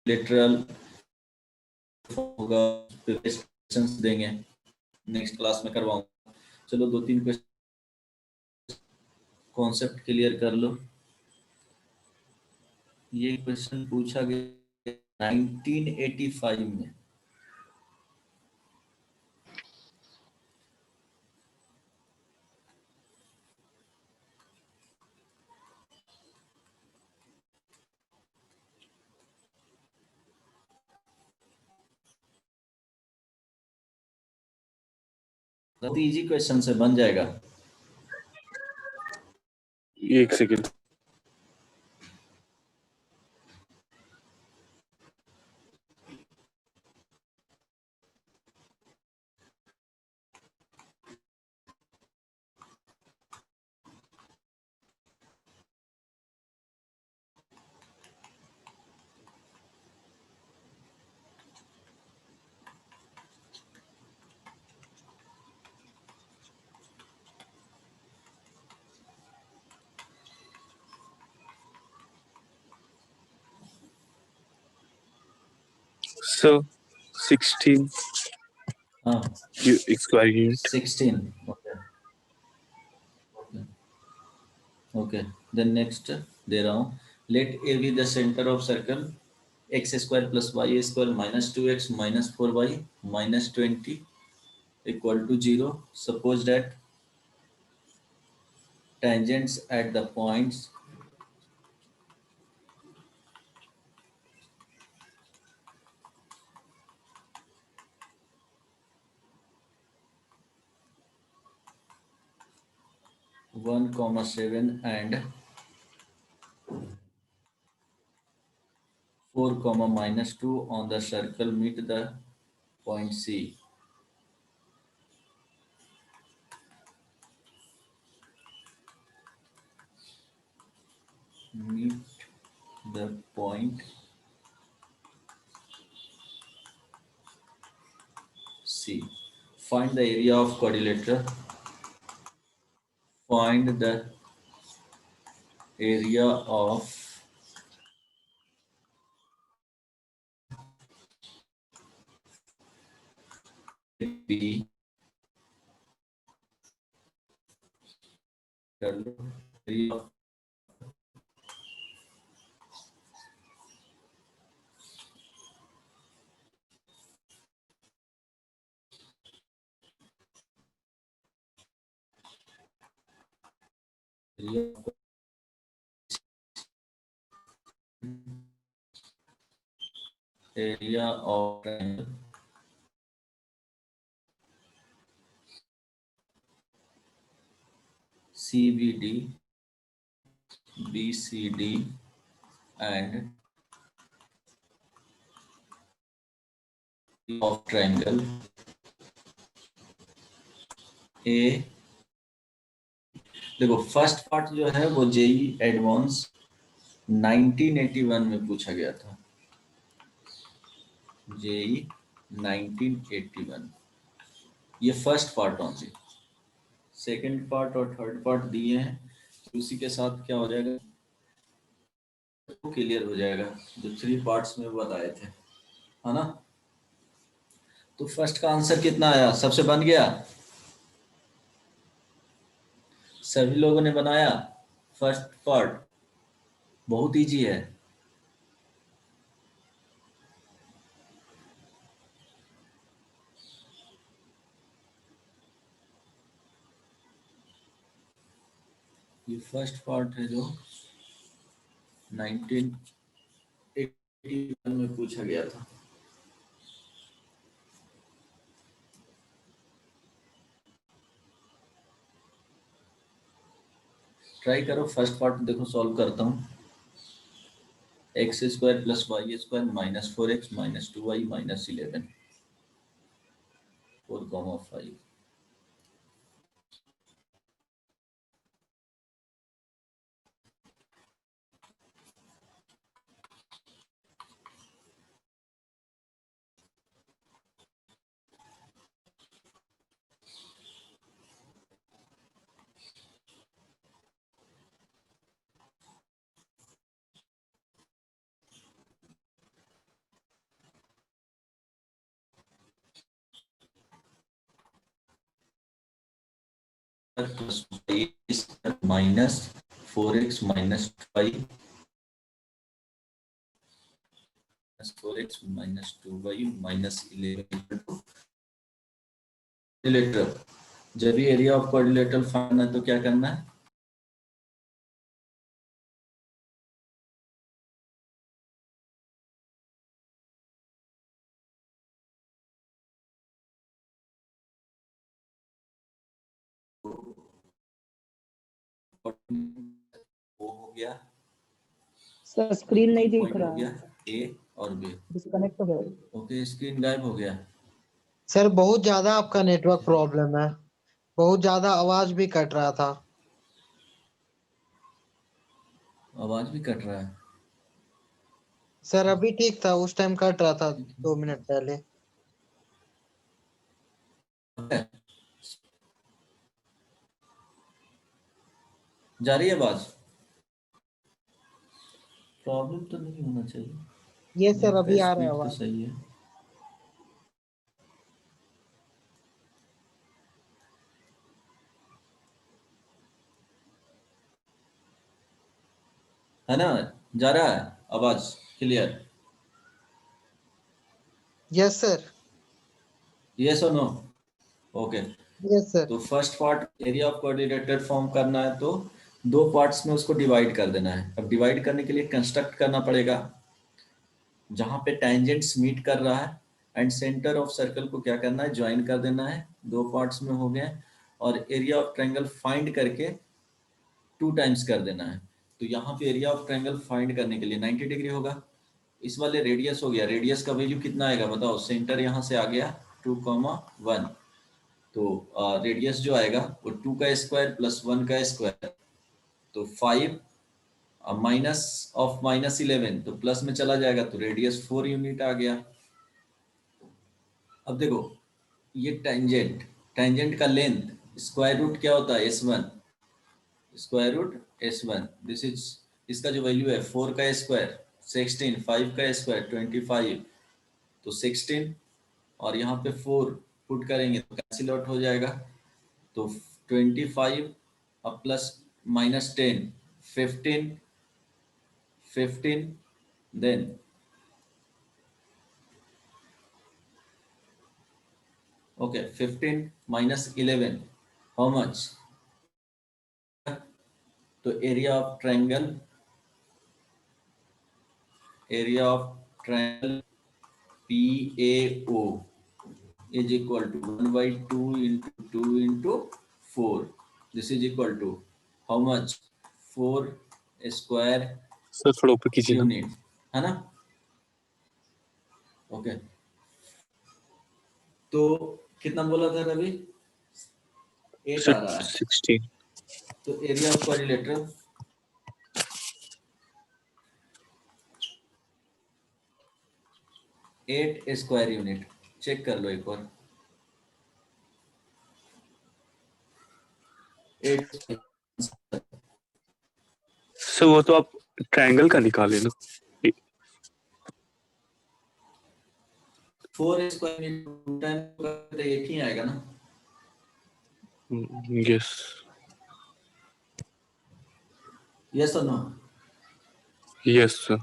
Literal होगा, questions देंगे, next class में करवाऊंगा। चलो 2-3 क्वेश्चन कॉन्सेप्ट क्लियर कर लो। ये क्वेश्चन पूछा गया 1985 में। बहुत इजी क्वेश्चन से बन जाएगा। एक सेकेंड। So 16 हाँ square unit. 16 okay okay. Then next दे रहा हूँ, let a b the centre of circle x square plus Y square minus 2x minus 4y minus 20 equal to 0। Suppose that tangents at the points one comma 7 and 4 comma minus 2 on the circle meet the point C. Meet the point C. Find the area of quadrilateral. Find the area of B. Area of area of triangle CBD, BCD and of triangle A। देखो first part जो है वो JEE advance 1981 में पूछा गया था। JEE 1981 ये first part only. Second part और थर्ड पार्ट दिए हैं तो उसी के साथ क्या हो जाएगा, तो क्लियर हो जाएगा जो 3 पार्ट्स में बताए थे, है ना। तो फर्स्ट का आंसर कितना आया, सबसे बन गया, सभी लोगों ने बनाया। फर्स्ट पार्ट बहुत इजी है। ये फर्स्ट पार्ट है जो 1981 में पूछा गया था। ट्राई करो फर्स्ट पार्ट, देखो सॉल्व करता हूँ। X square plus Y square minus 4x minus 2y minus 11 4,5। Plus minus 4x minus 5 4x minus 2y minus 11 quadrilateral. जब भी एरिया ऑफ क्वाड्रिलेटरल फाइंड है तो क्या करना है? वो हो गया, सर स्क्रीन नहीं दिख पॉइंट रहा हो गया है, ए और बी। डिस्कनेक्ट हो गया। ओके, स्क्रीन गायब हो गया। सर बहुत ज्यादा आपका नेटवर्क प्रॉब्लम है, बहुत ज्यादा आवाज भी कट रहा था। आवाज भी कट रहा है। सर अभी ठीक था, उस टाइम कट रहा था 2 मिनट पहले। जा रही है आवाज? प्रॉब्लम तो नहीं होना चाहिए। ये सर अभी आ रहा है स्पीड तो आवाज। सही है। है ना? जा रहा है आवाज क्लियर? Yes sir. यस और नो? ओके। Yes sir. तो first part area of quadrilateral form करना है तो दो पार्ट्स में उसको डिवाइड कर देना है। अब डिवाइड करने के लिए कंस्ट्रक्ट करना पड़ेगा जहां पे टेंजेंट्स मीट कर रहा है एंड सेंटर ऑफ सर्कल को क्या करना है, ज्वाइन कर देना है। दो पार्ट्स में हो गए और एरिया ऑफ ट्रायंगल फाइंड करके 2 टाइम्स कर देना है। तो यहाँ पे एरिया ऑफ ट्रायंगल फाइंड करने के लिए 90 डिग्री होगा। इस वाले रेडियस हो गया, रेडियस का वैल्यू कितना आएगा बताओ? सेंटर यहाँ से आ गया 2,1, तो रेडियस जो आएगा वो 2 का स्क्वायर प्लस 1 का स्क्वायर, तो 5 माइनस ऑफ माइनस 11 तो प्लस में चला जाएगा, तो रेडियस 4 यूनिट आ गया। अब देखो ये टेंजेंट, टेंजेंट का लेंथ स्क्वायर रूट क्या होता है? S1, square root S1। This is, इसका जो वैल्यू है 4 का स्क्वायर 16, 5 का स्क्वायर 25, तो 16 और यहाँ पे 4 पुट करेंगे तो कैंसिल आउट हो जाएगा। तो 25 अब plus minus 10 15 15 then okay 15 minus 11 how much? तो area of triangle PAO is equal to 1/2 into 2 into 4. This is equal to how much? 4 square sir थोड़ा ऊपर कीजिए ना। यूनिट, है ना? ओके, तो कितना बोला था रवि? 8 आ रहा है। 16। तो area of quadrilateral 8 square unit. Check कर लो एक बार। 8 सर वो तो आप ट्रायंगल का निकाले ना। 4 स्क्वायर यूनिट टाइम तो 8 ही आएगा ना? यस। यस और नो? Yes sir.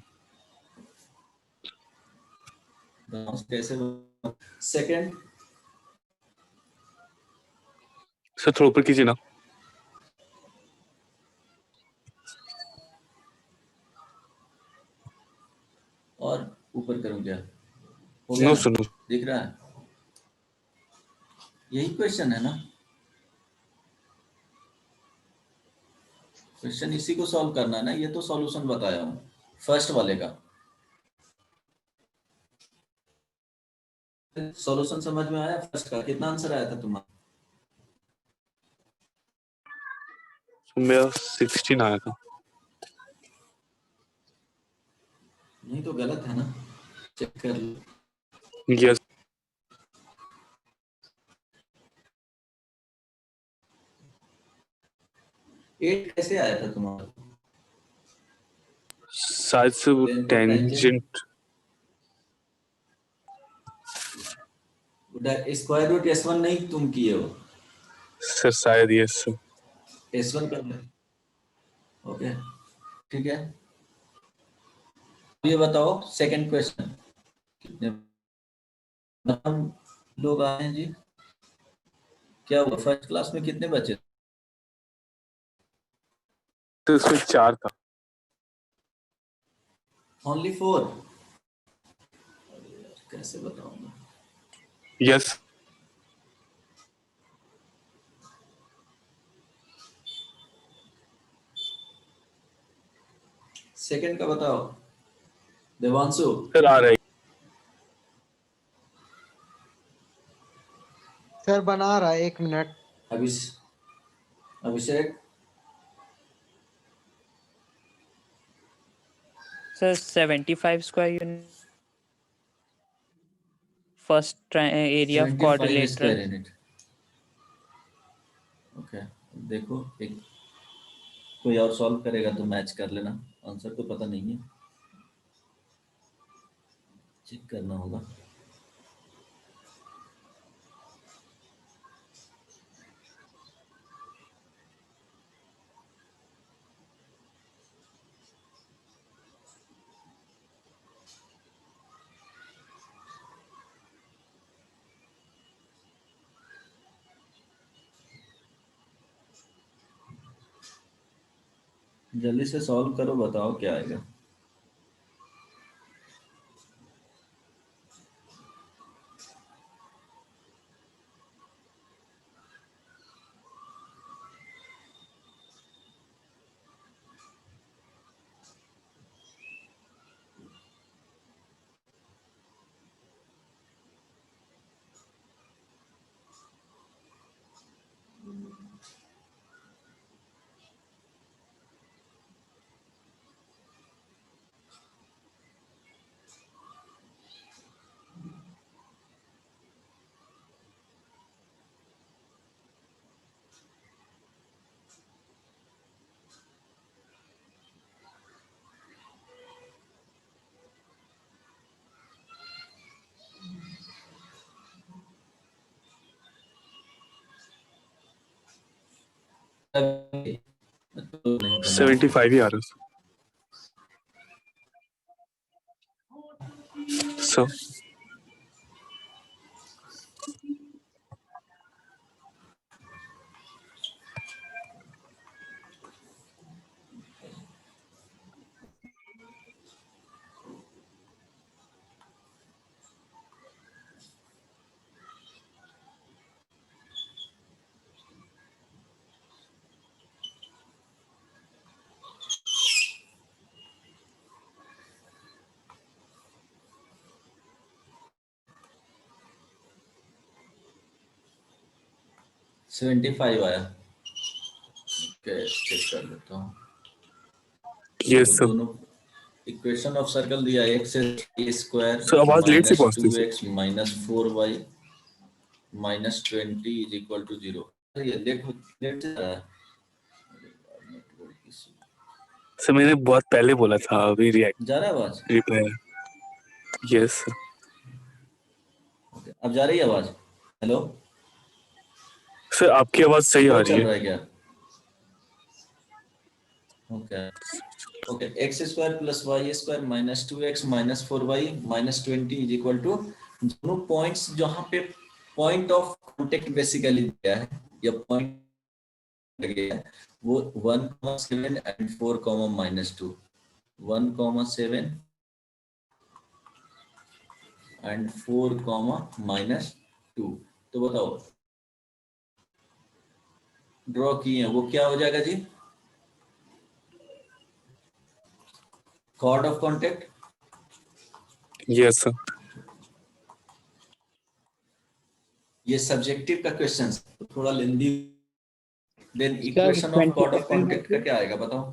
कैसे? सेकंड सर थोड़ा ऊपर कीजिए ना। और ऊपर करूं क्या? हो गया नो ना? सुनो। दिख रहा है? यही क्वेश्चन है ना? क्वेश्चन इसी को सॉल्व करना है ना? ये तो सॉल्यूशन बताया हूं फर्स्ट वाले का। सॉल्यूशन समझ में आया फर्स्ट का? कितना आंसर आया था तुम्हारा? मेरा 16 आया था। नहीं तो गलत है ना? चेक कर लो। यस। एट कैसे आया था तुम्हारा? शायद से वो Length of tangent square root S1 नहीं तुम किए हो? सर शायद यस सर। S1 कर ले। ओके ठीक है, ये बताओ सेकंड क्वेश्चन, कितने हम लोग आए हैं जी? क्या हुआ फर्स्ट क्लास में कितने बचे? तो उसमें 4 था। ओनली 4? कैसे बताऊंगा? यस सेकंड का बताओ देवांशु। सर आ रहा है। सर बना रहा है, 1 minute. Abhishek Sir, 75 square unit. First area of 75 quadrilateral. Square unit. Okay देखो, एक कोई और सॉल्व करेगा तो मैच कर लेना, आंसर तो पता नहीं है, चेक करना होगा। जल्दी से सॉल्व करो, बताओ क्या आएगा। नहीं करना। 75 ही आ रहा है सर। सर 75 आया। ओके चेक कर लेता हूँ। यस तो सर। दोनों इक्वेशन ऑफ सर्कल दिया, एक्स स्क्वायर सर आवाज लेट से माइनस पहुंचती टू है X minus 4y minus 20 is equal to 0। ये लेट लेट जा रहा है। सर मैंने बहुत पहले बोला था, अभी रिएक्ट जा रहा है आवाज? रिप्लाई। Yes sir. ओके अब जा रही है आवाज? हेलो सर आपकी आवाज सही आ स्लो रही चल है। रहा है क्या? Okay okay X square plus Y square minus 2x minus 4y minus 20 is equal to, दोनों पॉइंट्स जहां पे पॉइंट ऑफ कांटेक्ट बेसिकली दिया है या पॉइंट गया है वो 1,7 एंड 4, माइनस 2, 1,7 एंड 4, माइनस 2। तो बताओ ड्रॉ किए हैं वो क्या हो जाएगा जी? Chord of contact. Yes sir. ये सब्जेक्टिव का क्वेश्चन तो थोड़ा lengthy. Then sir equation of chord of 27 contact का क्या आएगा बताओ?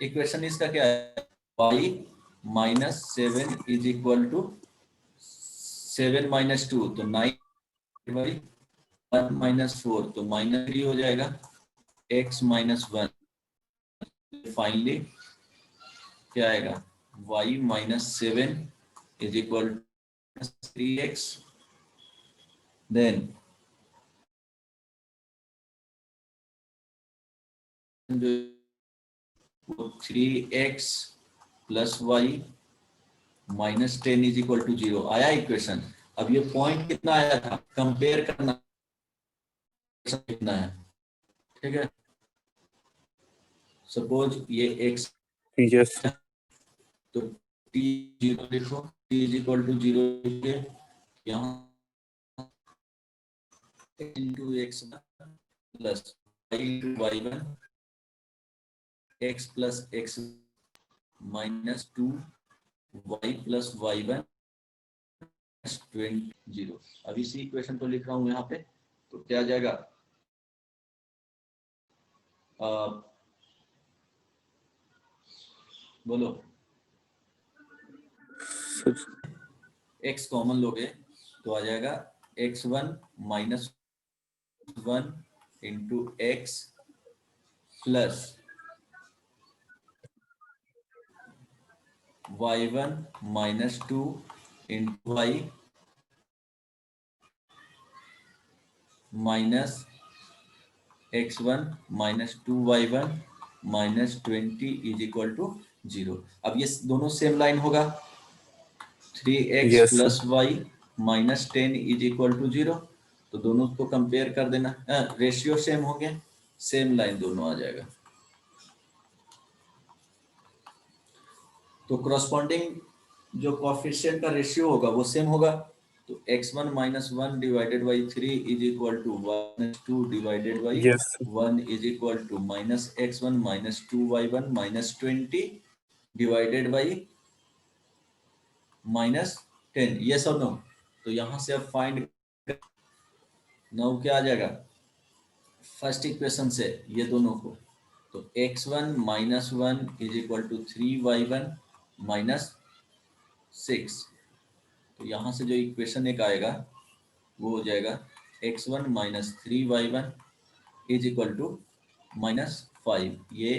इक्वेशन इसका क्या है? y minus 7 is equal to 7 minus 2 तो 9 बाई 1 माइनस 4 तो माइनस 3 हो जाएगा, x माइनस 1। फाइनली क्या आएगा? y minus 7 is equal to 3x। Then जो 3x plus Y minus 10 is equal to 0 आया इक्वेशन। अब ये पॉइंट कितना आया था कंपेयर करना कितना है, ठीक है। सपोज ये x यस तो t 0 लिखो, t इज इक्वल टू 0 लिखे यहाँ into X plus Y into Y one X plus X minus 2 Y plus Y one 20। अब इसी इक्वेशन को लिख रहा हूं यहाँ पे, तो क्या आ जाएगा बोलो। x कॉमन लोगे तो आ जाएगा x1 minus 1 into X plus y1 minus 2 into Y minus x1 minus 2y1 minus 20 is equal to 0। अब ये दोनों सेम लाइन होगा, 3x Yes, plus Y minus 10 is equal to 0। तो दोनों को कंपेयर कर देना, रेशियो सेम हो गया, सेम लाइन दोनों आ जाएगा। तो करस्पॉन्डिंग जो कोएफिशिएंट का रेशियो होगा वो सेम होगा। तो x1 minus 1 divided by 3 is equal to minus 2 divided by yes, 1 is equal to minus x1 minus 2y1 minus 20 divided by minus 10। Yes और नो? तो यहां से अब फाइंड नाउ क्या आ जाएगा फर्स्ट इक्वेशन से ये दोनों को, तो x1 minus 1 is equal to 3y1 minus 6। तो यहाँ से जो इक्वेशन एक आएगा वो हो जाएगा x1 minus 3y1 is equal to minus 5। ये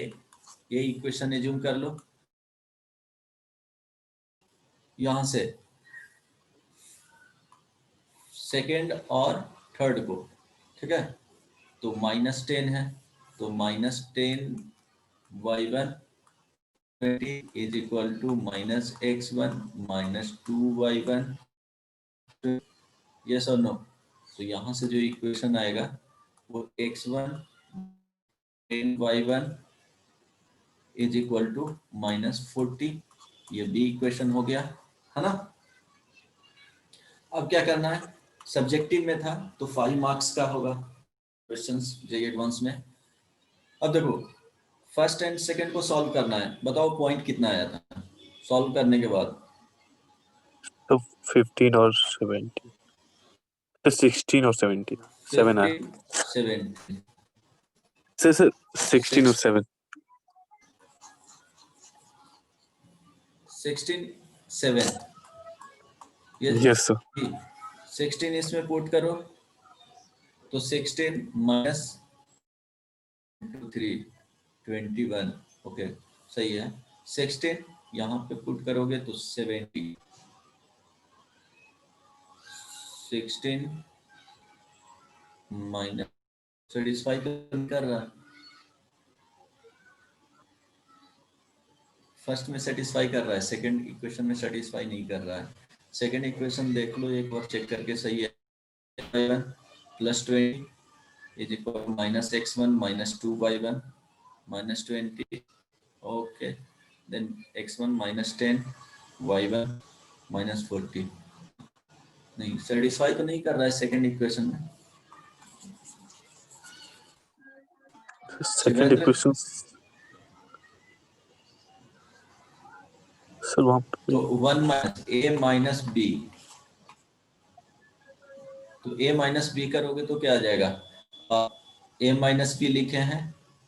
इक्वेशन एज्यूम कर लो यहाँ से सेकेंड और थर्ड को, ठीक है। तो माइनस 10 है तो minus 10y1 20 is equal to minus x1 minus 2y1। Yes और नो? तो यहाँ से जो इक्वेशन आएगा वो x1 10y1 is equal to minus 40। ये बी इक्वेशन हो गया, है ना। अब क्या करना है, सब्जेक्टिव में था तो 5 मार्क्स का होगा क्वेश्चंस जेईई एडवांस में। अब देखो फर्स्ट एंड सेकंड को सॉल्व करना है, बताओ पॉइंट कितना आया था सॉल्व करने के बाद। तो 15 और 17 तो 16 और 17 7 है 15 17 सर 16 और 7 16 7 यस सर 16 इसमें पुट करो तो 16 माइनस 3 21। ओके सही है। 16 यहाँ पे पुट करोगे तो 70 16 माइनस सेटिस्फाई तो नहीं कर रहा, फर्स्ट में सेटिस्फाई कर रहा है, सेकंड इक्वेशन में सेटिस्फाई नहीं कर रहा है। सेकंड इक्वेशन देख लो एक बार चेक करके, सही है। Plus 20 is equal minus x1 minus 2y1 minus 20। Okay then x1 minus 10 y1 minus 40। नहीं सेटिस्फाई तो नहीं कर रहा है सेकंड इक्वेशन में। सेकंड शिवेंद्र इक्वेशन सर वहाँ पे तो 1 माइनस a माइनस b, तो a माइनस बी करोगे तो क्या आ जाएगा, a माइनस बी लिखे हैं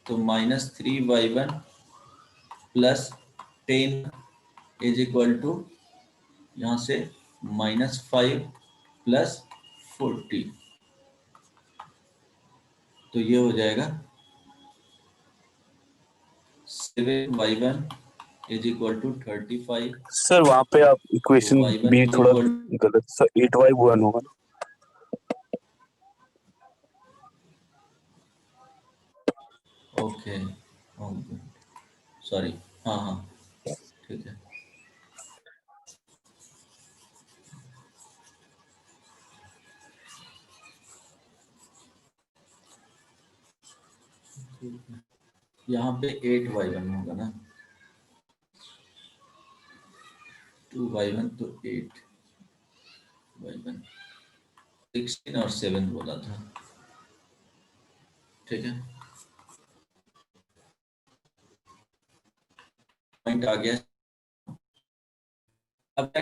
तो minus 3y1 plus 10 is equal to यहाँ से माइनस 5 प्लस 40। तो ये हो जाएगा 7y1 is equal to 35। Sir वहाँ पे आप तो इक्वेशन y1 बी इज थोड़ा इक्वल गलत सर 8y1 होगा ना ओके सॉरी, हाँ हाँ ठीक है। यहाँ पे 8y1 होगा ना, 2y1 तो 8y1, 16 और 7 बोला था, ठीक है। पॉइंट आ गया। अब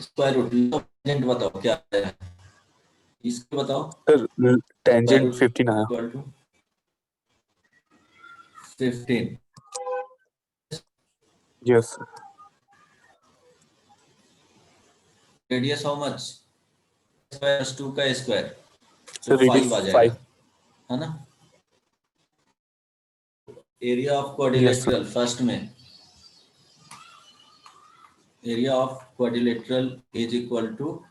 स्क्वायर रूट बताओ क्या है, इसको बताओ। सर टेंजेंट 15 आया। Equal to 15। Yes radius how much, square 2 का स्क्वायर तो सर, 5 आ जाएगा, है ना। एरिया ऑफ क्वाड्रिलेटरल फर्स्ट में, area of quadrilateral is equal to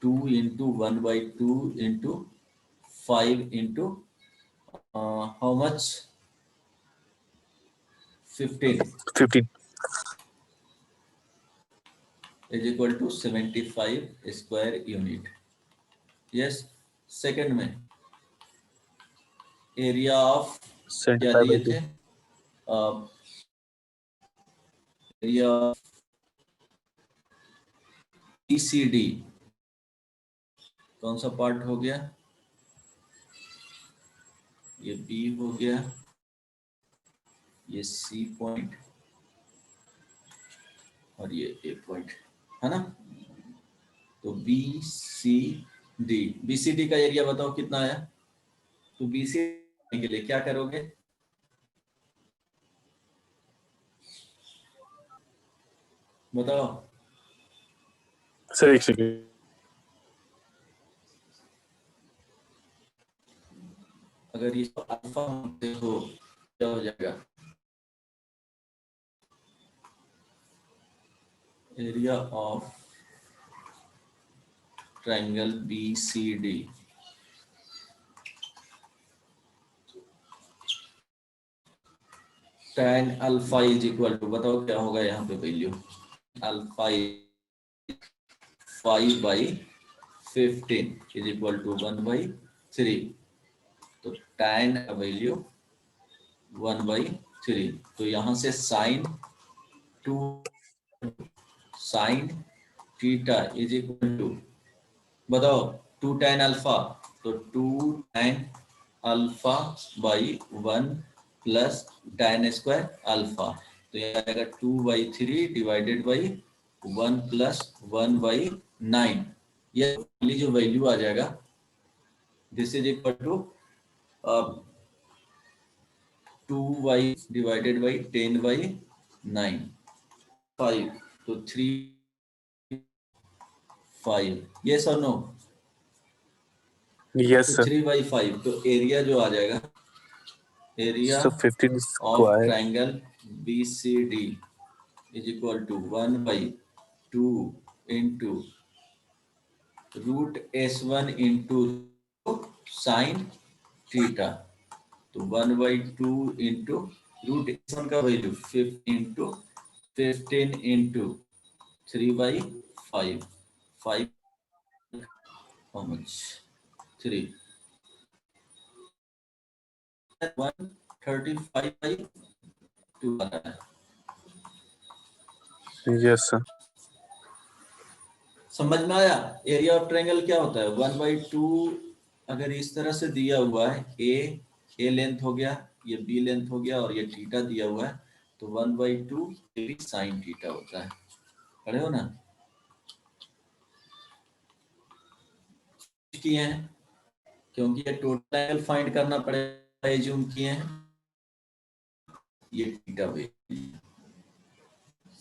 2 into 1/2 into 5 into how much 15 15 is equal to 75 square unit. Yes, second में area of क्या 75 दिए by 2 थे, एरिया BCD कौन सा पार्ट हो गया, ये B हो गया, ये C पॉइंट और ये A पॉइंट, है ना। तो BCD का एरिया बताओ कितना आया। तो BCD के लिए क्या करोगे, बताओ। सर, एक सेकंड। अगर ये अल्फा देखो क्या हो जाएगा, area of triangle BCD tan alpha is equal to, बताओ क्या होगा यहाँ पे value, alpha 5/15 is equal to 1/3। तो tan का वैल्यू 1/3। तो यहाँ से sin theta is equal to, बताओ 2 tan अल्फा, तो 2 tan alpha by 1 plus tan square alpha, तो ये आएगा 2/3 डिवाइडेड बाई 1 प्लस 1/9। ये जो वैल्यू आ जाएगा, this is equal to 2y divided by 10/9, 5, तो 3 5, यस और नो। यस तो सर। 3/5, तो एरिया जो आ जाएगा, area sir 15 of square triangle BCD is equal to 1/2 into √S1 into sine theta, तो 1/2 इंटू √S1 का वैल्यू 15 इंटू 3/5, 5 हाउ मच 3 135/2 आ रहा है। Yes sir. समझ में आया। एरिया ऑफ ट्रायंगल क्या होता है, 1/2 अगर इस तरह से दिया हुआ है, ए लेंथ हो गया, ये बी लेंथ हो गया और ये थीटा दिया हुआ है, तो 1/2 भी साइन थीटा होता है। खड़े हो ना, किए हैं क्योंकि ये टोटल एंगल फाइंड करना पड़ेगा, एज्यूम किए हैं ये थीटा भी।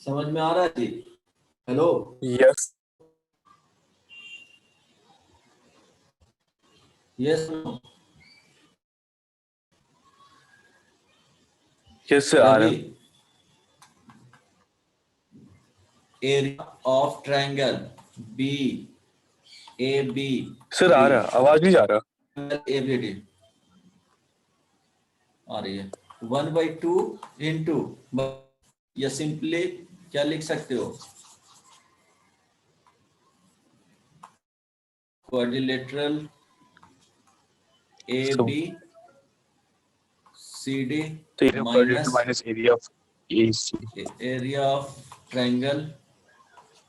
समझ में आ रहा है जी, hello. Yes yes yes sir, आ रहा रवि, है। Area of triangle BAB sir आ रहा, आवाज नहीं जा रहा। ABD आ रही है। 1/2 इंटू, या सिंपली क्या लिख सकते हो, quadrilateral A So- B C D So area of quadrilateral minus minus area of AC. Area of triangle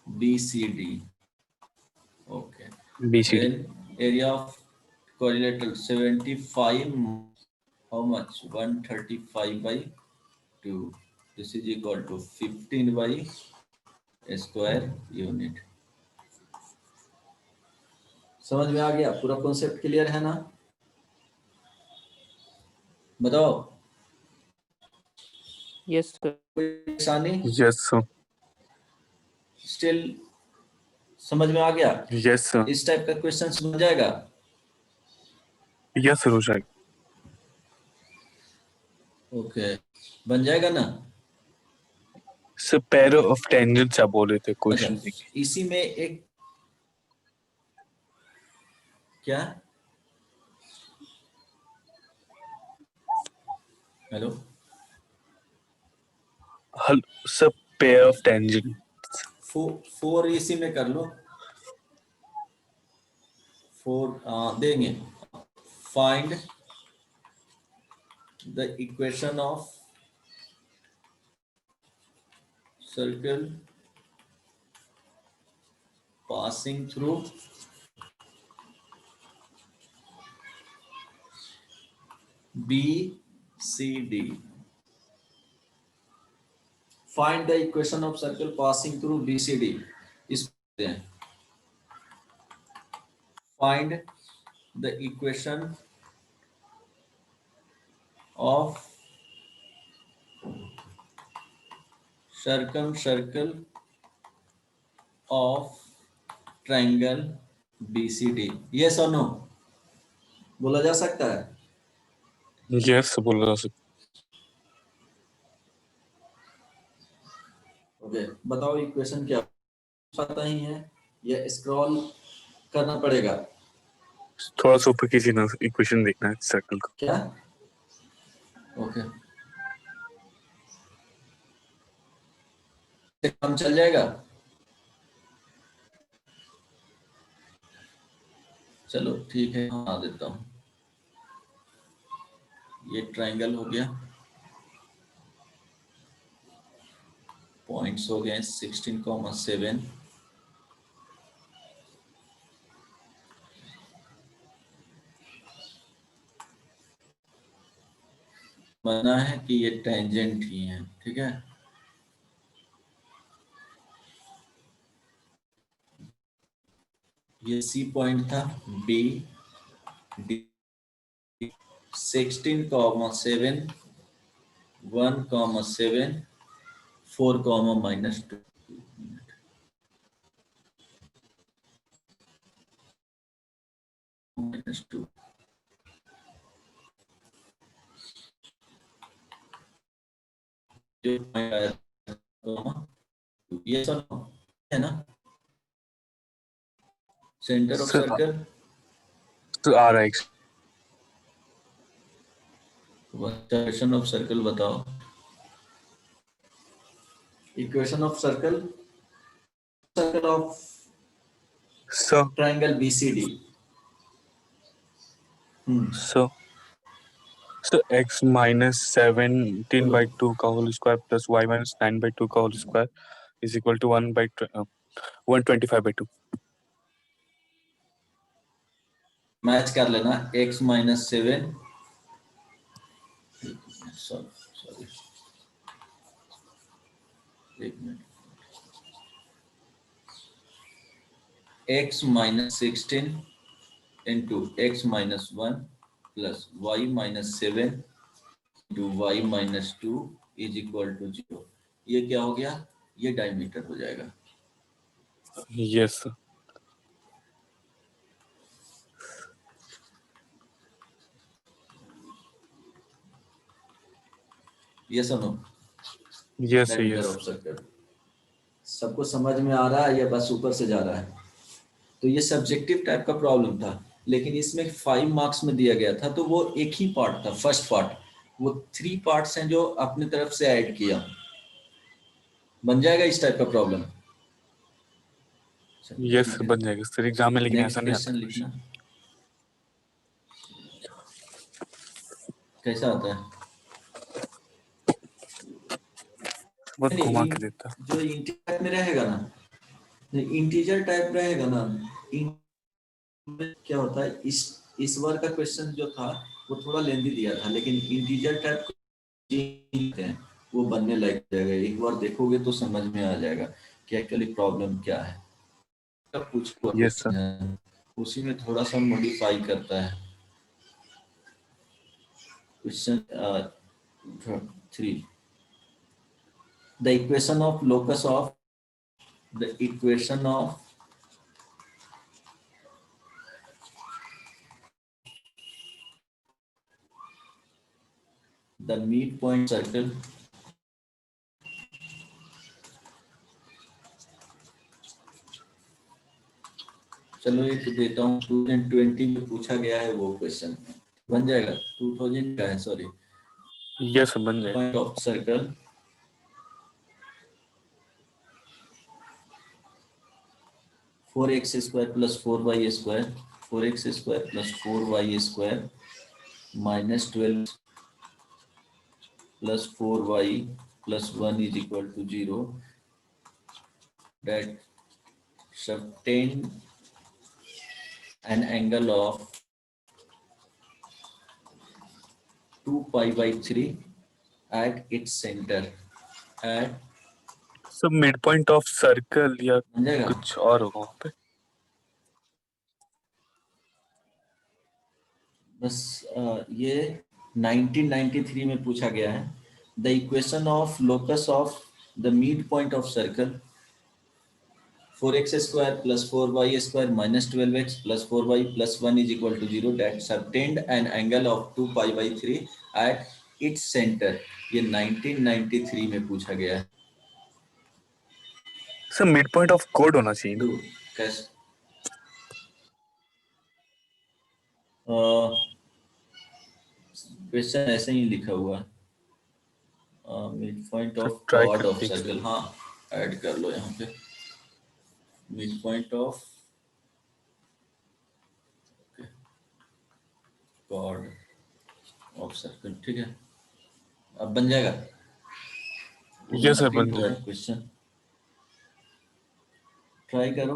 B C D. Okay, BCD. then area of quadrilateral 75, how much, 135 by 2, this is equal to 15 by square unit. समझ में आ गया, पूरा concept clear है ना, बताओ Yes, sir. कोई परेशानी, Yes, sir. Still समझ में आ गया, Yes, sir. इस टाइप का क्वेश्चन बन जाएगा. Yes, sir. हो जाएगा. ओके, बन जाएगा ना. So pair of tangents आप बोल रहे थे क्वेश्चन अच्छा, इसी में एक क्या, हेलो, हल सब pair of tangent. फोर इसी में कर लो, 4 देंगे. Find the equation of circle passing through B C D. Find the equation of circle passing through B C D. इसको हैं, find the equation of circle of triangle BCD. Yes or no? बोला जा सकता है. Yes, बोल रहा हूँ. Okay, बताओ इक्वेशन क्या, पता ही है या स्क्रॉल करना पड़ेगा, थोड़ा सा ऊपर कीजिए ना, इक्वेशन देखना है सर्कल का. क्या. ओके, काम चल जाएगा. चलो ठीक है, हाँ देता हूँ. ये ट्रायंगल हो गया, पॉइंट्स हो गए 16,7. माना है कि ये टेंजेंट ही है, ठीक है. ये सी पॉइंट था, बी डी 16,7 1,7 4, -2. -2 जो पॉइंट आया ये सब है ना, सेंटर ऑफ Sir, सर्कल. तो आ रहा है. इक्वेशन ऑफ सर्कल बताओ, equation of circle of So triangle BCD. so x minus 17 by 2 का whole square plus y minus 9 by 2 का whole square is equal to 125 by 2. Match कर लेना, x -7, sorry एक minute, x -16 into x -1 plus y -7 into y -2 is equal to 0. ये क्या हो गया, ये डायमीटर हो जाएगा. Yes, sir. यस और no, Yes, sir. Diameter Yes. Of circle. सबको समझ में आ रहा है या बस ऊपर से जा रहा है. तो ये सब्जेक्टिव टाइप का प्रॉब्लम था, लेकिन इसमें 5 मार्क्स में दिया गया था, तो वो एक ही पार्ट था, फर्स्ट पार्ट. वो 3 पार्ट्स हैं जो अपनी तरफ से ऐड किया, बन जाएगा इस टाइप का प्रॉब्लम? यस सर, बन जाएगा सर एग्जाम में, लेकिन नेक्स्ट ऐसा नहीं क्वेश्चन आता लिखना, कैसा आता है? बस नहीं, घुमा के देता। जो इंटीजर में रहेगा ना, इंटीजर टाइप रहेगा ना, क्या होता है, इस बार का क्वेश्चन जो था वो थोड़ा लेंदी दिया था, लेकिन इंटीजर टाइप हैं वो बनने लग जाएगा। एक बार देखोगे तो समझ में आ जाएगा कि एक्चुअली प्रॉब्लम क्या है। तब कुछ यस सर। उसी में थोड़ा सा मॉडिफाई करता है। Question 3, the equation of locus of the equation of the midpoint circle चलो एक देता हूँ, 2020 में पूछा गया है वो क्वेश्चन, बन जाएगा। 2000 का है, सॉरी। यस सर, बन जाएगा। Point of circle 4x square plus 4y square, 4x square plus 4y square minus 12 plus 4y plus 1 is equal to 0, that subtend an angle of 2 pi by 3 at its center at, सब mid point of circle या बन जाएगा? कुछ और होगा वहाँ पे। बस ये 1993 में पूछा गया है। The equation of locus of the mid point of circle 4x square plus 4y square minus 12x plus 4y plus 1 is equal to 0, that subtend an angle of 2 pi by 3 at its centre. ये 1993 में पूछा गया है। Sir mid point of कोड होना चाहिए ना। कैसे? क्वेश्चन ऐसे ही लिखा हुआ है, mid point of try chord of करते हैं। सर्कल। हाँ, ऐड कर लो यहाँ पे mid point of chord of circle, ठीक है, अब बन जाएगा। यस सर, बन जाएगा। क्वेश्चन ट्राई करो।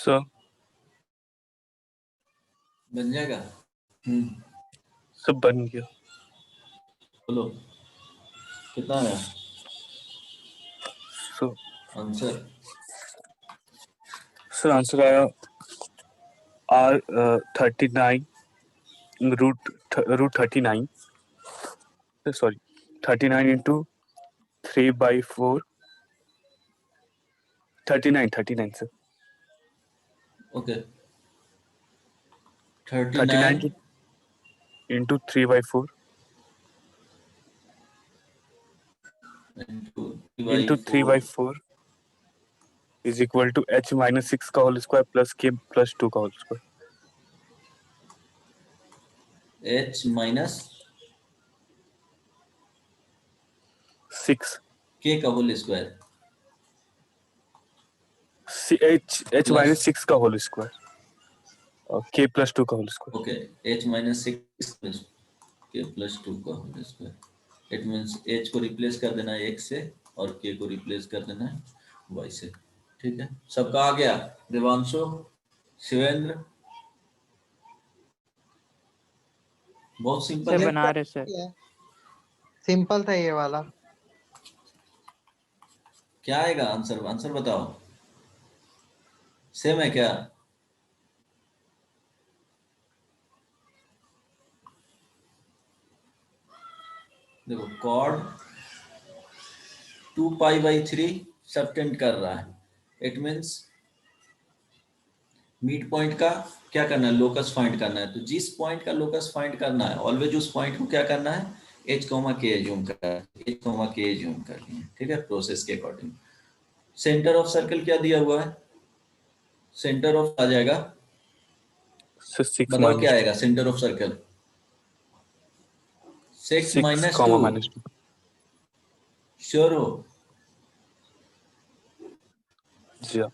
सर बन जाएगा। सब बन गया। बोलो कितना आया सो आंसर? सर आंसर आया R39 root 39 sorry 39 into 3/4 39 sir okay 39 39 into 3/4 into 3/4 is equal to h minus 6 का whole square plus k plus 2 का whole square. h minus 6 k का होल स्क्वायर h minus 6 का whole square और k plus 2 का whole square. Okay h minus 6 k plus 2 का whole square. It means h को replace कर देना है x से और k को रिप्लेस कर देना है y से। ठीक है, सबका आ गया? देवांशु, शिवेंद्र, बहुत सिंपल सर है। बना रहे सर। सिंपल था ये वाला। क्या आएगा आंसर? आंसर बताओ, सेम है क्या? देखो कॉड 2π/3 सबटेंड कर रहा है। इट मींस मिड पॉइंट का क्या करना है? लोकस फाइंड करना है। तो जिस पॉइंट का लोकस फाइंड करना है ऑलवेज उस पॉइंट को क्या करना है? h, k एज्यूम कर लिए। ठीक है, प्रोसेस के अकॉर्डिंग। सेंटर ऑफ सर्कल क्या दिया हुआ है? सेंटर ऑफ आ जाएगा, So 6 बताओ minus क्या आएगा centre of circle? 6 6 minus comma 2। minus 2. Sure हो? Yeah.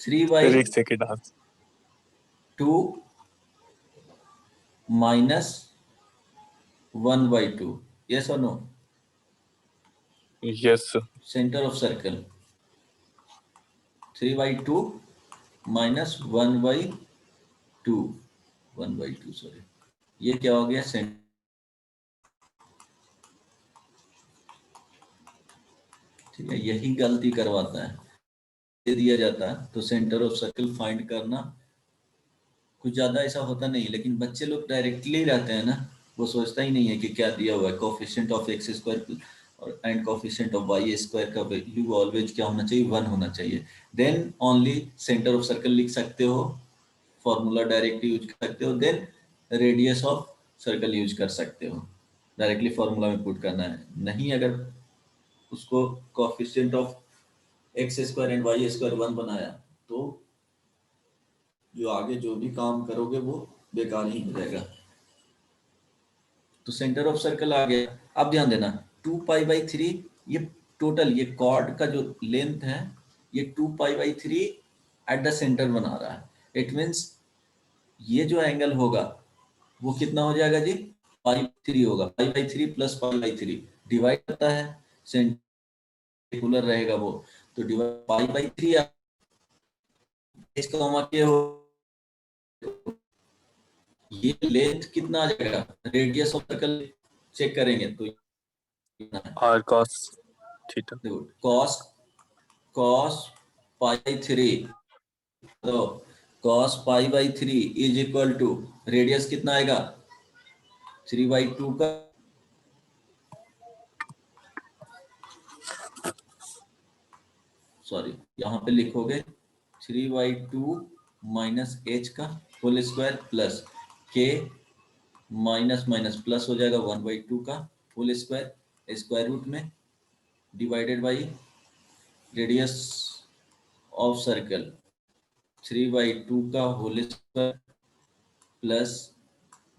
थ्री Sir, बाई एक second answer. 2 minus 1/2। yes or no? Yes sir. Centre of circle 3/2 minus 1/2 sorry, ये क्या हो गया? सेंटर। ठीक है, यही गलती करवाता है। दे दिया जाता है तो सेंटर ऑफ सर्कल फाइंड करना कुछ ज्यादा ऐसा होता नहीं, लेकिन बच्चे लोग डायरेक्टली रहते हैं ना, वो सोचता ही नहीं है कि क्या दिया हुआ है। कोफिशिएंट ऑफ x स्क्वायर और and coefficient of y square का वैल्यू ऑलवेज क्या होना चाहिए? 1 होना चाहिए। Then only centre of circle लिख सकते हो, फॉर्मूला डायरेक्टली यूज कर सकते हो। Then radius of circle use कर सकते हो, डायरेक्टली फॉर्मूला में पुट करना है। नहीं, अगर उसको coefficient of x square and y square 1 बनाया तो जो आगे जो भी काम करोगे वो बेकार ही हो जाएगा। तो सेंटर ऑफ सर्कल आ गया। अब ध्यान देना 2π/3 ये टोटल, ये कॉर्ड का जो लेंथ है ये 2π/3 एट द सेंटर बना रहा है। इट मींस ये जो एंगल होगा वो कितना हो जाएगा जी? π/3 होगा। π/3 प्लस π/3 डिवाइड करता है, सेंटर रहेगा वो, तो डिवाइड π/3 इसका के हो, ये लेंथ कितना आ जाएगा? रेडियस ऑफ सर्कल चेक करेंगे तो R cos theta. देखो cos π/3, तो cos π/3 is equal to radius कितना आएगा? 3/2 का, सॉरी यहाँ पे लिखोगे 3/2 माइनस h का whole square plus k minus minus plus हो जाएगा 1/2 का होल स्क्वायर स्क्वायर रूट में divided by radius of circle 3/2 का होल स्क्वायर प्लस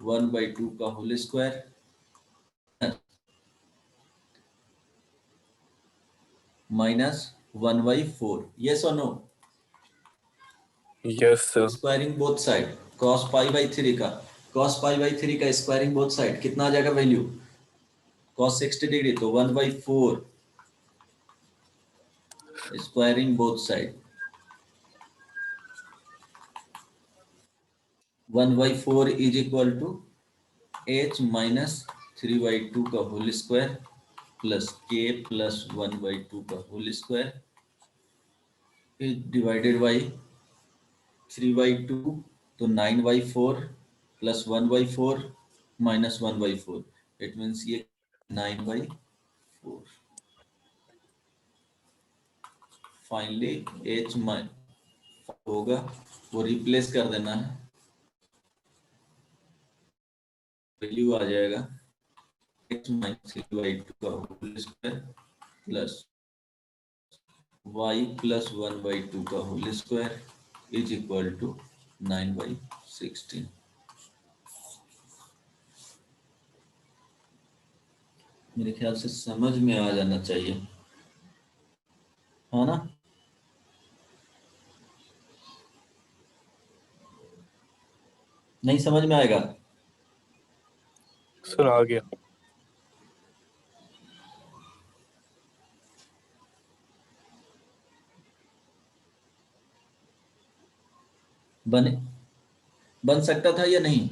1/2 का होल स्क्वायर माइनस 1/4। यस और no? Yes sir. Squaring both side cos π/3 का, cos π/3 का squaring both side कितना आ जाएगा वैल्यू? cos 60 degree तो 1/4 squaring both side 1/4 is equal to h minus 3/2 का whole square plus k plus 1/2 का whole square is divided by 3/2 तो 9/4 plus 1/4 minus 1/4 it means ये 9/4 finally h होगा वो रिप्लेस कर देना है वैल्यू आ जाएगा h माइनस 3/2 का whole square plus y plus 1/2 का whole square is equal to 9/16 मेरे ख्याल से समझ में आ जाना चाहिए है ना नहीं समझ में आएगा सर आ गया। बन सकता था या नहीं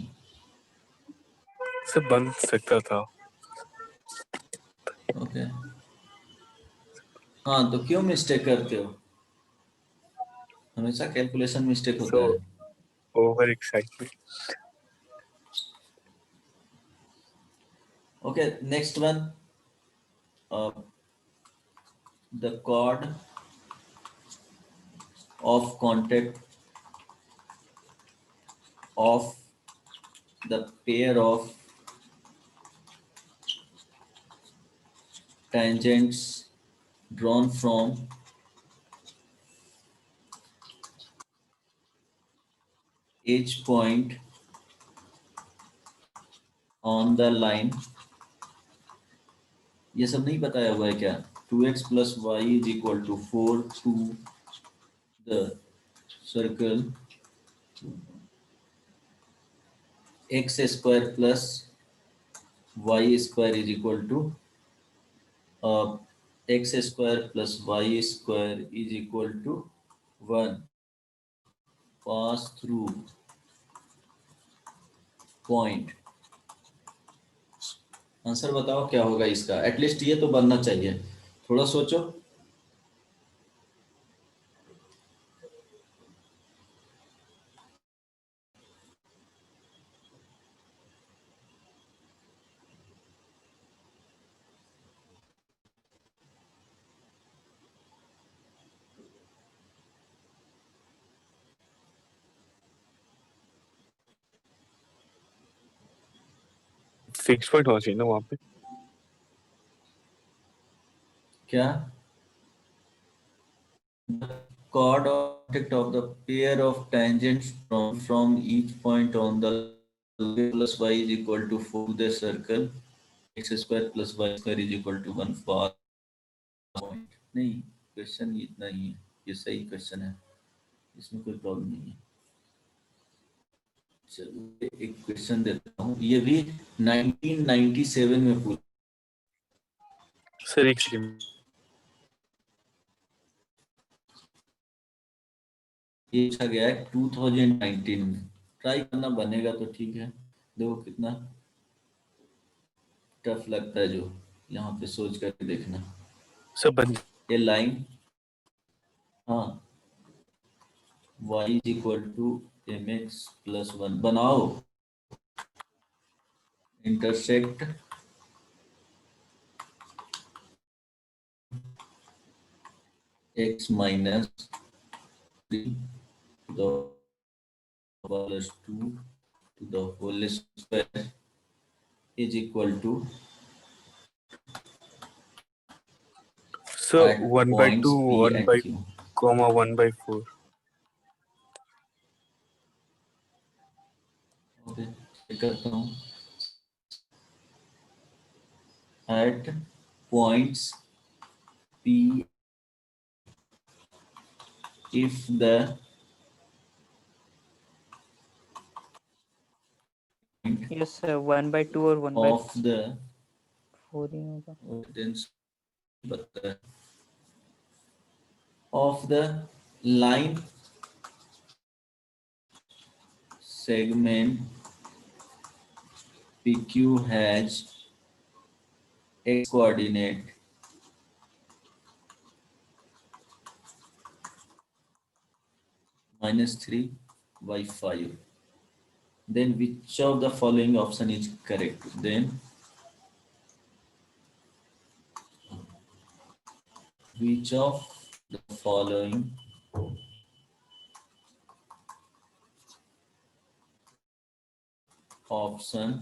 सर बन सकता था। ओके हाँ तो क्यों मिस्टेक करते हो हमेशा कैलकुलेशन मिस्टेक होता है over excitement. okay next one the chord of contact of the pair of tangents drawn from each point on the line ये सब नहीं बताया हुआ है क्या 2x plus y is equal to 4 to the circle x square plus y square is equal to x square plus y square is equal to 1 pass through point answer बताओ क्या होगा इसका एटलीस्ट ये तो बनना चाहिए थोड़ा सोचो फिक्स पॉइंट होना चाहिए ना वहाँ पे। क्या chord object of the pair of tangents from each point on the plus y is equal to 4 the circle x square plus y square is equal to 1 pass point नहीं question इतना ही है ये सही क्वेश्चन है इसमें कोई problem नहीं है चलो एक क्वेश्चन देता हूँ ये भी 1997 में पूछा सर एक सेकंड। ये पूछा गया है 2019 में ट्राई करना बनेगा तो ठीक है देखो कितना टफ लगता है जो यहाँ पे सोच करके देखना सर बन ये लाइन हाँ y is equal to mx plus 1 बनाओ intersect x minus 3 to the plus 2 to the whole square is equal to sir at 1/2 points P 1 and by Q. comma 1/4 okay check करता हूँ at points P if the Yes, sir. 1/2 or 1/4. of the 4 ही होगा। बता of the line segment PQ has x coordinate -3 by 5, then which of the following option is correct? Then which of the following option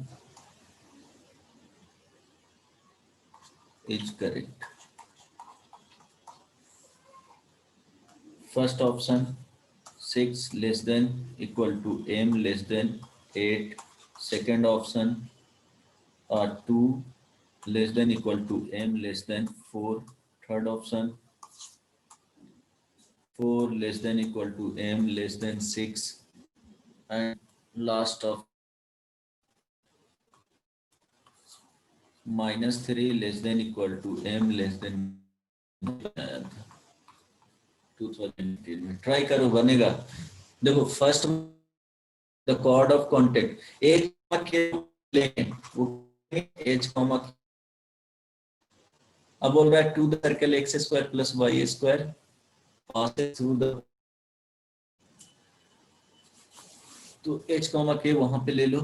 is correct? First option, 6 less than equal to m less than 8. Second option, 2 less than equal to m less than 4. Third option, 4 less than equal to m less than 6. And last of -3 less than equal to m less than 2018 में try करो, बनेगा। देखो first the chord of contact H लेंगे वो H comma, अब बोल रहा है to the circle x square plus Y square passes through the, तो एच कॉमा के वहां पे ले लो,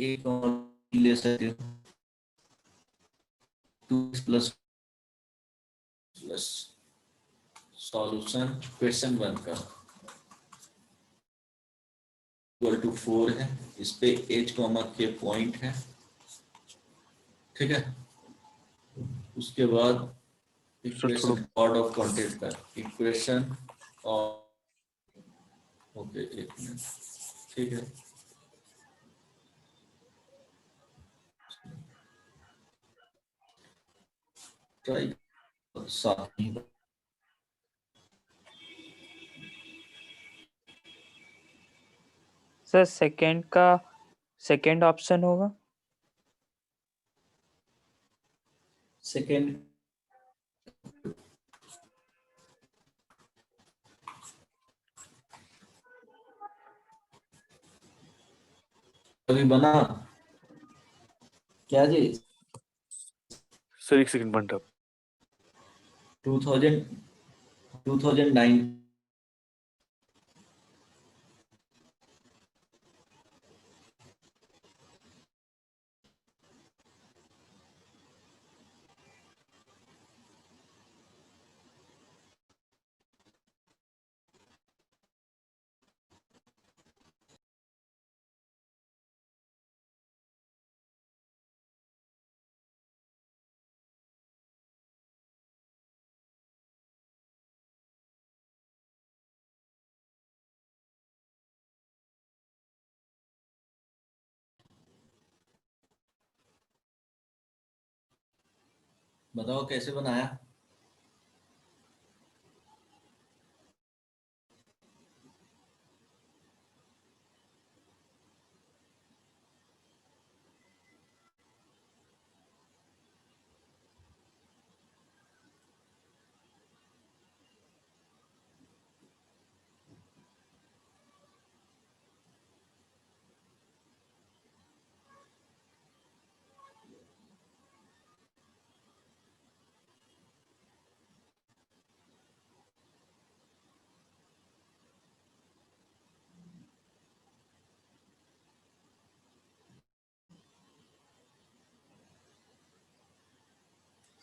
ए कॉमा ले सकते हो, 2 प्लस प्लस सॉल्यूशन क्वेश्चन 1 का इक्वल टू 4 है, इस पे एच कॉमा के पॉइंट है, ठीक है। उसके बाद इक्वेशन कॉर्ड ऑफ कॉन्टेक्ट का इक्वेशन और ओके एक मिनट, ठीक है। ट्राई साथ ही सर सेकंड का सेकंड ऑप्शन होगा। सेकेंड अभी बना क्या जी? सर एक सेकंड बन रहा 2009 बताओ कैसे बनाया?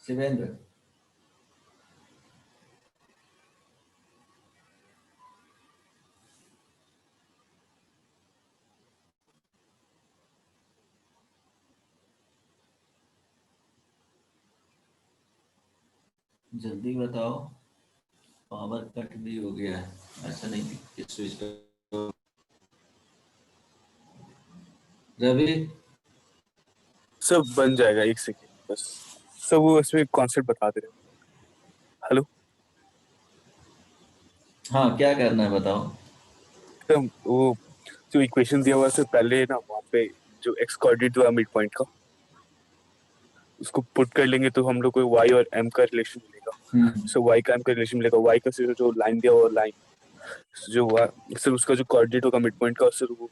शिवेंद्र जल्दी बताओ, पावर कट भी हो गया है, ऐसा नहीं कि स्विच कर। रवि सब बन जाएगा, एक सेकंड बस। सब वो इसमें कॉन्सेप्ट बता दे रहे हैं। हेलो हाँ क्या करना है बताओ। तो वो जो इक्वेशन दिया हुआ है, उससे पहले ना वहाँ पे जो एक्स कोऑर्डिनेट हुआ मिड पॉइंट का, उसको पुट कर लेंगे तो हम लोग को y और m का रिलेशन मिलेगा। सो y का m का रिलेशन मिलेगा, y का सिर्फ जो लाइन दिया हुआ लाइन जो सिर्फ उसका जो कोऑर्डिनेट होगा मिड पॉइंट का, सिर्फ वो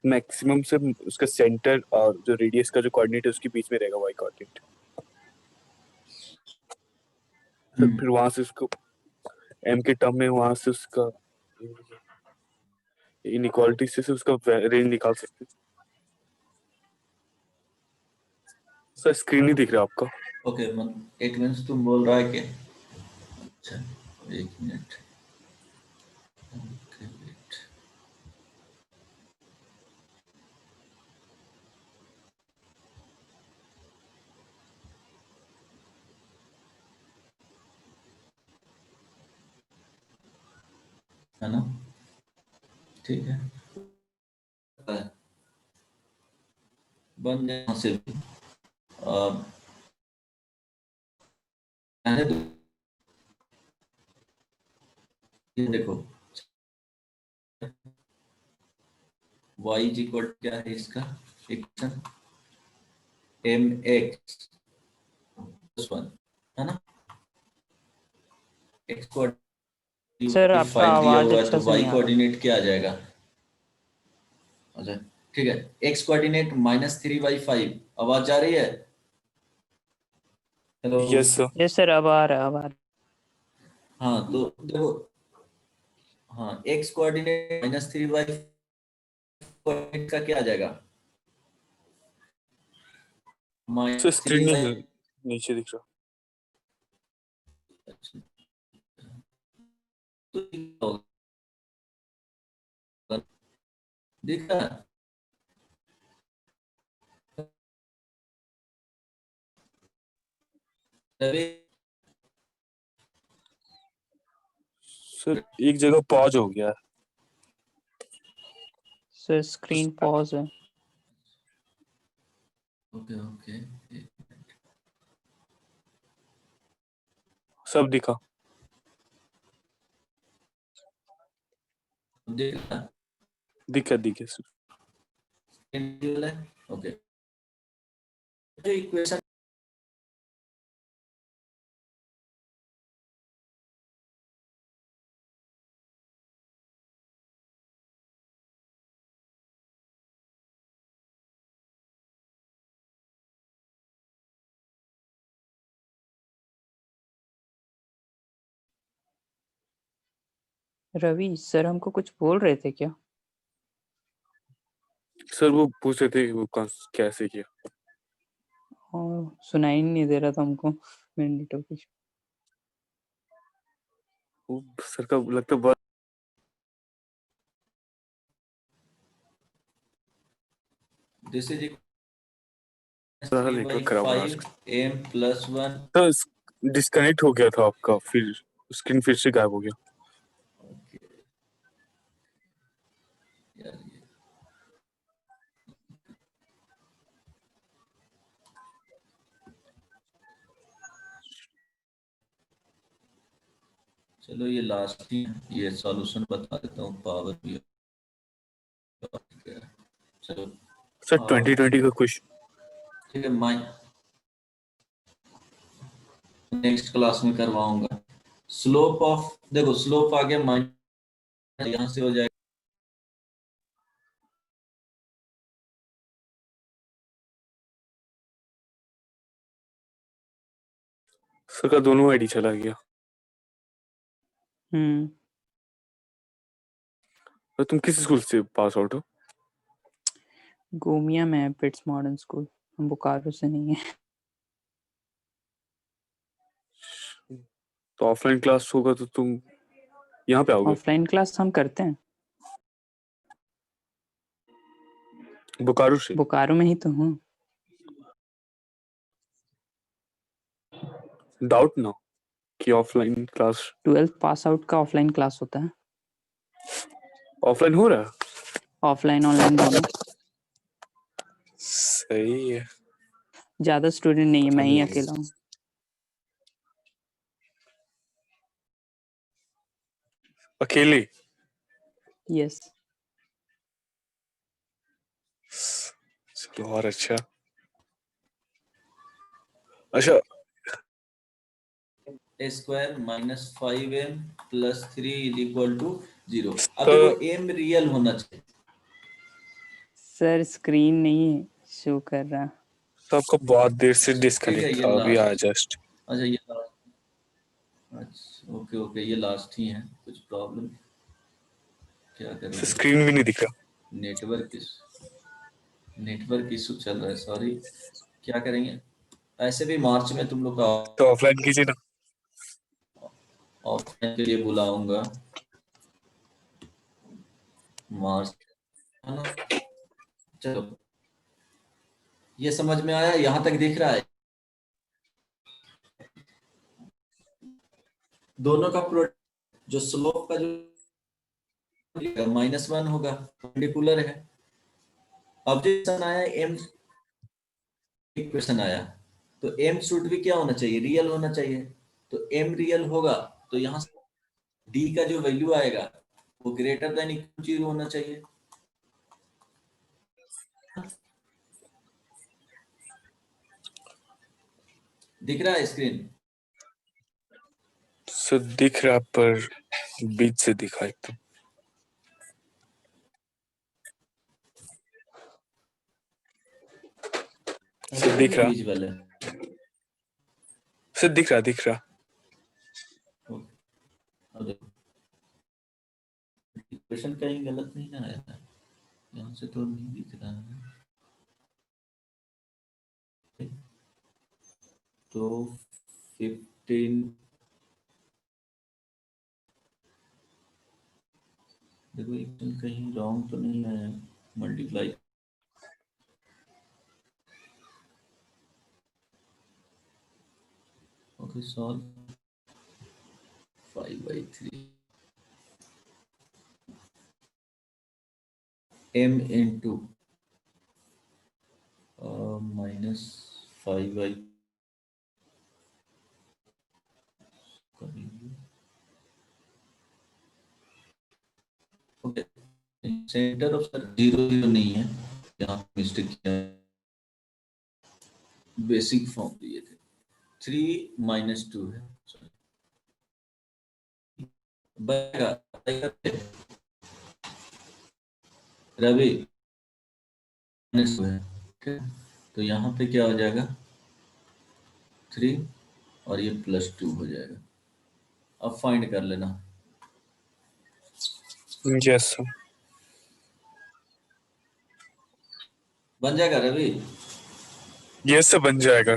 मैक्सिमम से उसका सेंटर और जो रेडियस का जो कोऑर्डिनेट है उसके बीच में रहेगा y कोऑर्डिनेट। फिर वहां से उसको m के टर्म में वहां से उसका इनइक्वालिटी से उसका रेंज निकाल सकते हैं। सर स्क्रीन नहीं दिख रहा आपका? ओके, इट मीन्स तुम बोल रहा है कि अच्छा एक मिनट, ओके वेट, है ना, ठीक है, बन जाए से ये देखो y इज इक्वल क्या है इसका इक्वेशन, mx प्लस 1, है ना, x सर कोऑर्डिनेट आपका 5 दिया आवाज हुआ है अच्छा तो से y नहीं आ रहा। कोऑर्डिनेट क्या आ जाएगा? अच्छा ठीक है, x कोऑर्डिनेट -3/5, आवाज आ रही है? Hello, yes sir. Yes sir, अब आ रहा है, अब आ रहा है। हाँ तो देखो, हाँ x कोऑर्डिनेट -3/5 कोऑर्डिनेट का क्या आ जाएगा? सर स्क्रीन -3/, नहीं नीचे दिख रहा। तो दिख रहा है? अरे सर एक जगह पॉज हो गया। सर स्क्रीन पॉज है। ओके ओके, सब दिखा। दिख रहा है? दिखा सर। ओके, जो इक्वेशन रवि सर हमको कुछ बोल रहे थे क्या? सर वो पूछ रहे थे वो कैसे किया। और सुनाई नहीं दे रहा था हमको मिनटों कुछ। वो सर का लगता बहुत दिस इज सारा नेटवर्क खराब हो रहा है 3/5 m प्लस 1। सर डिस्कनेक्ट हो गया था आपका, फिर स्क्रीन फिर से गायब हो गया। यार ये चलो ये लास्ट ही है, ये सॉल्यूशन बता देता हूँ, पावर भी चलो सर 2020 का क्वेश्चन। ठीक है, मैं नेक्स्ट क्लास में करवाऊंगा। स्लोप ऑफ, देखो स्लोप आ गया माइनस, यहाँ से हो जाएगा सर का दोनों आईडी चला गया। तो तुम किस स्कूल से पास आउट हो? गोमिया में है, पिट्स मॉडर्न स्कूल। हम बोकारो से नहीं है। तो ऑफलाइन क्लास होगा तो तुम यहाँ पे आओगे? ऑफलाइन क्लास हम करते हैं, बोकारो से? बोकारो में ही तो हूँ। डाउट ना कि offline class 12th pass out का ऑफलाइन क्लास होता है। ऑफलाइन हो रहा है? ऑफलाइन ऑनलाइन दोनों। सही है। ज्यादा स्टूडेंट नहीं है, मैं ही अकेला हूँ। अकेले? यस। तो और अच्छा अच्छा a square minus 5m plus 3 is equal to 0। अब तो देखो m रियल होना चाहिए। सर स्क्रीन नहीं शो कर रहा। तो आपको बहुत देर से ठीक है, डिस्कनेक्ट ये था अभी आया लास्ट। जस्ट। अच्छा ये लास्ट। अच्छा ओके ओके, ये लास्ट ही है। कुछ प्रॉब्लम क्या करोगे? स्क्रीन भी नहीं दिख रहा। नेटवर्क इशू चल रहा है, सॉरी। क्या करेंगे? ऐसे भी मार्च में तुम लोग का तो ऑफलाइन कीजिए ना। ऑफलाइन के लिए बुलाऊंगा मार्च, है ना? चलो, ये समझ में आया? यहाँ तक दिख रहा है? दोनों का प्रोडक्ट, जो स्लोप का जो -1 होगा, परपेंडिकुलर है। अब जो क्वेश्चन आया m, एक क्वेश्चन आया तो m शुड भी क्या होना चाहिए? रियल होना चाहिए। तो m रियल होगा तो यहाँ d का जो वैल्यू आएगा वो ग्रेटर देन इक्वल 0 होना चाहिए। दिख रहा है स्क्रीन? सो दिख रहा पर बीच से दिखा एकदम। सो दिख रहा। बीच वाले सो दिख रहा। अब देखो, क्वेश्चन कहीं गलत नहीं ना आया है? यहाँ से तो नहीं दिख रहा है। तो 15, देखो एकदम कहीं रॉन्ग तो नहीं आया? Multiply, okay solve 5/3 m into -5/, okay. Centre of sir 0 0 नहीं है, यहाँ मिस्टेक किया। बेसिक फॉर्म दिए थे 3 - 2 है, बनेगा रवि -2 है, ठीक है? तो यहाँ पे क्या हो जाएगा? 3 और ये +2 हो जाएगा। अब फाइंड कर लेना। Yes sir. बन जाएगा रवि? यस सर बन जाएगा।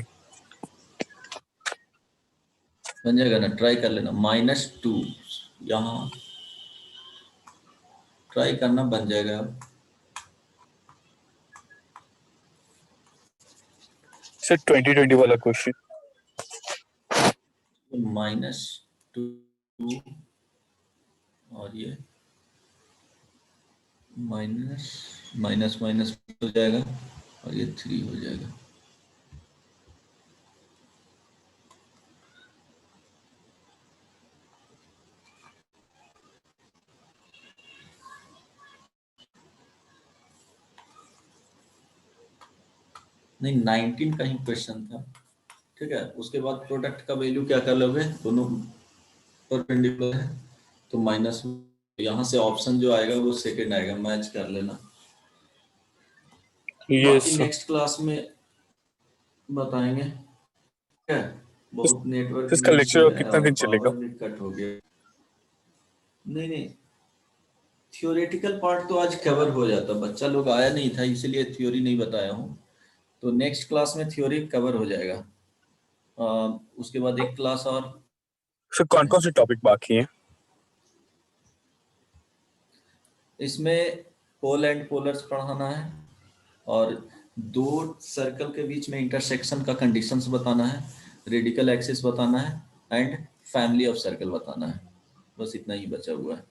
बन जाएगा ना? ट्राई कर लेना। -2 यहाँ ट्राई करना, बन जाएगा। सर 2020 वाला क्वेश्चन। -2 और ये माइनस माइनस माइनस हो जाएगा और ये 3 हो जाएगा। नहीं, 19 का ही क्वेश्चन था, ठीक है? उसके बाद प्रोडक्ट का वैल्यू क्या कर लोगे? दोनों परपेंडिकुलर है तो माइनस, यहाँ से ऑप्शन जो आएगा वो सेकंड आएगा, मैच कर लेना। यस बाकी सर। नेक्स्ट क्लास में बताएंगे, ठीक है? बहुत नेटवर्क इसका भी इशू लेक्चर है कितना और दिन चलेगा? पावर भी कट हो गया। नहीं नहीं, थियोरेटिकल पार्ट तो आज कवर हो जाता, बच्चा लोग आया नहीं था इसलिए थ्योरी नहीं बताया हूँ। तो नेक्स्ट क्लास में थ्योरी कवर हो जाएगा। उसके बाद एक क्लास और। सर कौन कौन से टॉपिक बाकी हैं? इसमें पोल एंड पोलर्स पढ़ाना है और 2 सर्कल के बीच में इंटरसेक्शन का कंडीशंस बताना है, रेडिकल एक्सिस बताना है एंड फैमिली ऑफ सर्कल बताना है। बस इतना ही बचा हुआ है,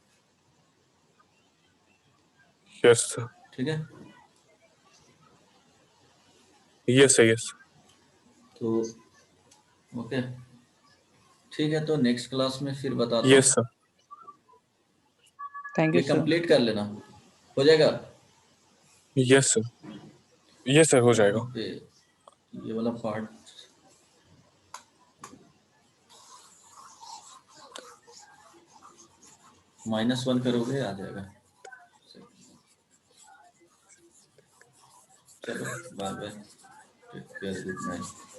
यस सर। ठीक है? Yes sir yes. तो ओके, ठीक है, तो नेक्स्ट क्लास में फिर बताता यस हूँ। सर। थैंक यू ये सर। कंप्लीट कर लेना, हो जाएगा। Yes sir. ये सर हो जाएगा। ओके, ये वाला पार्ट -1 करोगे आ जाएगा। चलो bye bye, take care, good night.